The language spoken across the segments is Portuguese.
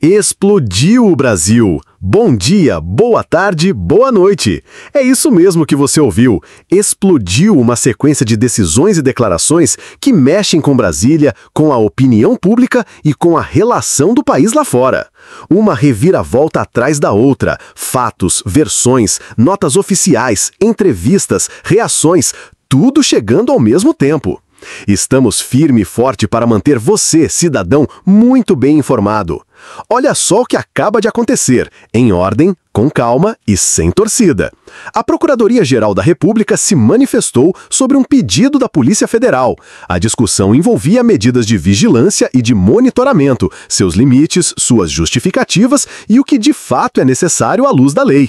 Explodiu o Brasil! Bom dia, boa tarde, boa noite! É isso mesmo que você ouviu. Explodiu uma sequência de decisões e declarações que mexem com Brasília, com a opinião pública e com a relação do país lá fora. Uma reviravolta atrás da outra. Fatos, versões, notas oficiais, entrevistas, reações, tudo chegando ao mesmo tempo. Estamos firme e forte para manter você, cidadão, muito bem informado. Olha só o que acaba de acontecer, em ordem, com calma e sem torcida. A Procuradoria-Geral da República se manifestou sobre um pedido da Polícia Federal. A discussão envolvia medidas de vigilância e de monitoramento, seus limites, suas justificativas e o que de fato é necessário à luz da lei.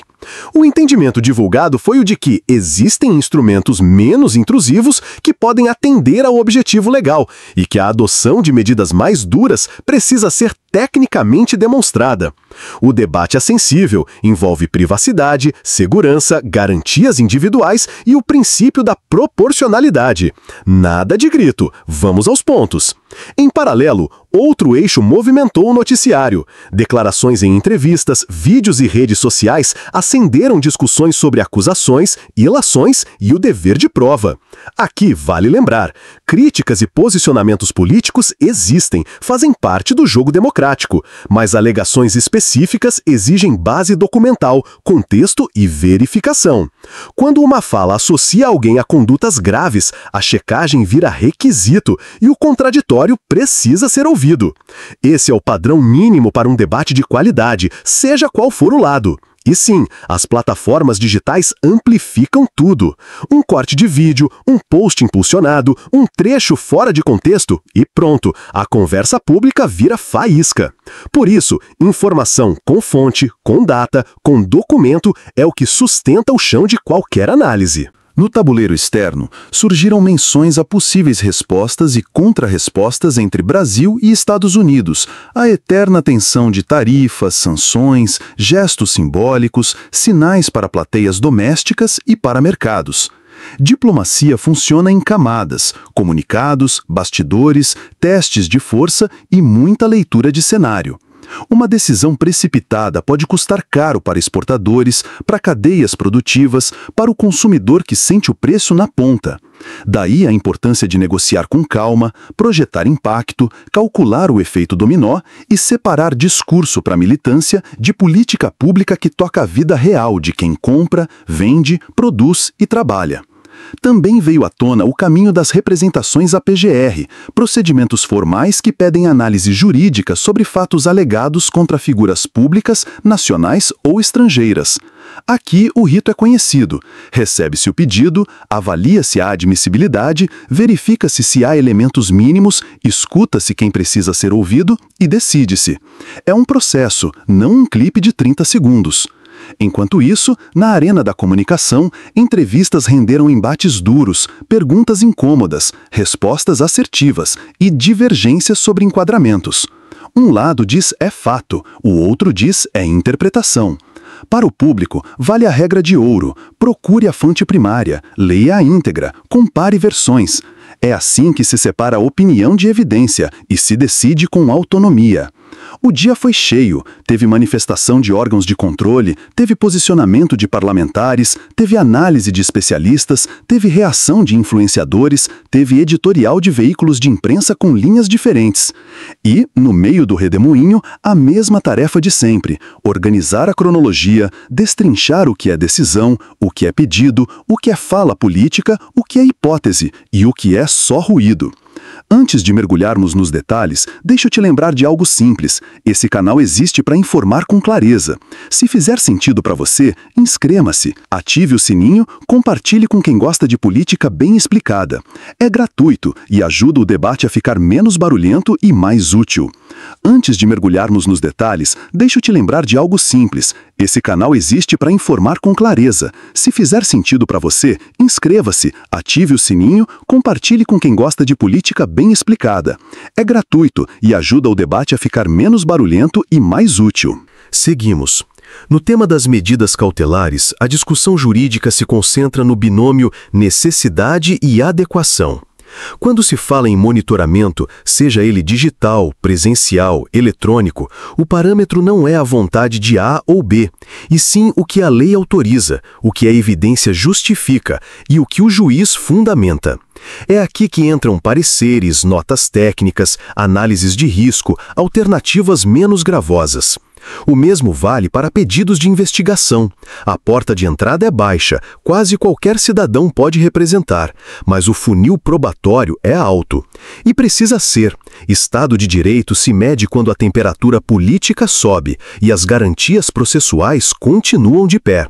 O entendimento divulgado foi o de que existem instrumentos menos intrusivos que podem atender ao objetivo legal e que a adoção de medidas mais duras precisa ser tecnicamente demonstrada. O debate é sensível, envolve privacidade, segurança, garantias individuais e o princípio da proporcionalidade. Nada de grito, vamos aos pontos. Em paralelo, outro eixo movimentou o noticiário. Declarações em entrevistas, vídeos e redes sociais acenderam discussões sobre acusações, ilações e o dever de prova. Aqui vale lembrar, críticas e posicionamentos políticos existem, fazem parte do jogo democrático, mas alegações específicas exigem base documental, contexto e verificação. Quando uma fala associa alguém a condutas graves, a checagem vira requisito e o contraditório precisa ser ouvido. Esse é o padrão mínimo para um debate de qualidade, seja qual for o lado. E sim, as plataformas digitais amplificam tudo. Um corte de vídeo, um post impulsionado, um trecho fora de contexto e pronto, a conversa pública vira faísca. Por isso, informação com fonte, com data, com documento é o que sustenta o chão de qualquer análise. No tabuleiro externo, surgiram menções a possíveis respostas e contrarrespostas entre Brasil e Estados Unidos, a eterna tensão de tarifas, sanções, gestos simbólicos, sinais para plateias domésticas e para mercados. Diplomacia funciona em camadas, comunicados, bastidores, testes de força e muita leitura de cenário. Uma decisão precipitada pode custar caro para exportadores, para cadeias produtivas, para o consumidor que sente o preço na ponta. Daí a importância de negociar com calma, projetar impacto, calcular o efeito dominó e separar discurso para militância de política pública que toca a vida real de quem compra, vende, produz e trabalha. Também veio à tona o caminho das representações APGR, procedimentos formais que pedem análise jurídica sobre fatos alegados contra figuras públicas, nacionais ou estrangeiras. Aqui o rito é conhecido. Recebe-se o pedido, avalia-se a admissibilidade, verifica-se se há elementos mínimos, escuta-se quem precisa ser ouvido e decide-se. É um processo, não um clipe de 30 segundos. Enquanto isso, na arena da comunicação, entrevistas renderam embates duros, perguntas incômodas, respostas assertivas e divergências sobre enquadramentos. Um lado diz é fato, o outro diz é interpretação. Para o público, vale a regra de ouro: procure a fonte primária, leia a íntegra, compare versões. É assim que se separa a opinião de evidência e se decide com autonomia. O dia foi cheio, teve manifestação de órgãos de controle, teve posicionamento de parlamentares, teve análise de especialistas, teve reação de influenciadores, teve editorial de veículos de imprensa com linhas diferentes. E, no meio do redemoinho, a mesma tarefa de sempre: organizar a cronologia, destrinchar o que é decisão, o que é pedido, o que é fala política, o que é hipótese e o que é só ruído. Antes de mergulharmos nos detalhes, deixa eu te lembrar de algo simples. Esse canal existe para informar com clareza. Se fizer sentido para você, inscreva-se, ative o sininho, compartilhe com quem gosta de política bem explicada. É gratuito e ajuda o debate a ficar menos barulhento e mais útil. Antes de mergulharmos nos detalhes, deixa eu te lembrar de algo simples. Esse canal existe para informar com clareza. Se fizer sentido para você, inscreva-se, ative o sininho, compartilhe com quem gosta de política bem explicada. É gratuito e ajuda o debate a ficar menos barulhento e mais útil. Seguimos. No tema das medidas cautelares, a discussão jurídica se concentra no binômio necessidade e adequação. Quando se fala em monitoramento, seja ele digital, presencial, eletrônico, o parâmetro não é a vontade de A ou B, e sim o que a lei autoriza, o que a evidência justifica e o que o juiz fundamenta. É aqui que entram pareceres, notas técnicas, análises de risco, alternativas menos gravosas. O mesmo vale para pedidos de investigação. A porta de entrada é baixa, quase qualquer cidadão pode representar, mas o funil probatório é alto. E precisa ser. Estado de Direito se mede quando a temperatura política sobe e as garantias processuais continuam de pé.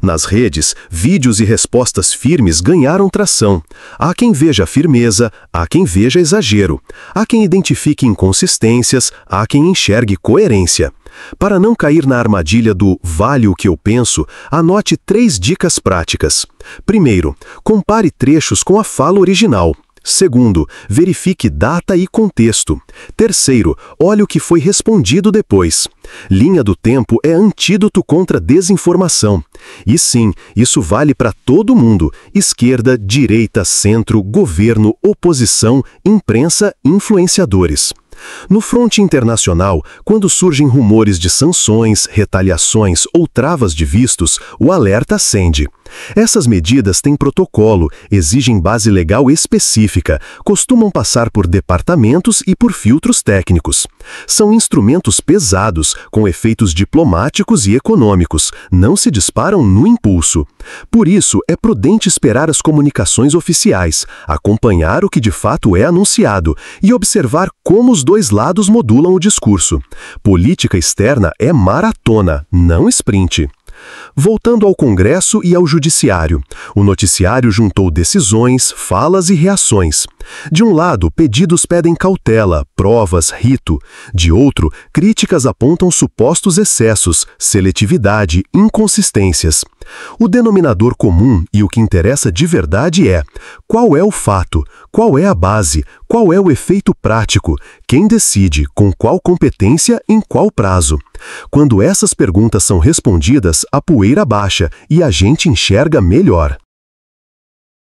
Nas redes, vídeos e respostas firmes ganharam tração. Há quem veja firmeza, há quem veja exagero. Há quem identifique inconsistências, há quem enxergue coerência. Para não cair na armadilha do "vale o que eu penso", anote 3 dicas práticas. Primeiro, compare trechos com a fala original. Segundo, verifique data e contexto. Terceiro, olhe o que foi respondido depois. Linha do tempo é antídoto contra desinformação. E sim, isso vale para todo mundo: esquerda, direita, centro, governo, oposição, imprensa, influenciadores. No fronte internacional, quando surgem rumores de sanções, retaliações ou travas de vistos, o alerta acende. Essas medidas têm protocolo, exigem base legal específica, costumam passar por departamentos e por filtros técnicos. São instrumentos pesados, com efeitos diplomáticos e econômicos, não se disparam no impulso. Por isso, é prudente esperar as comunicações oficiais, acompanhar o que de fato é anunciado e observar como os dois lados modulam o discurso. Política externa é maratona, não sprint. Voltando ao Congresso e ao Judiciário, o noticiário juntou decisões, falas e reações. De um lado, pedidos pedem cautela, provas, rito. De outro, críticas apontam supostos excessos, seletividade, inconsistências. O denominador comum e o que interessa de verdade é: qual é o fato? Qual é a base? Qual é o efeito prático? Quem decide? Com qual competência? Em qual prazo? Quando essas perguntas são respondidas, a poeira baixa e a gente enxerga melhor.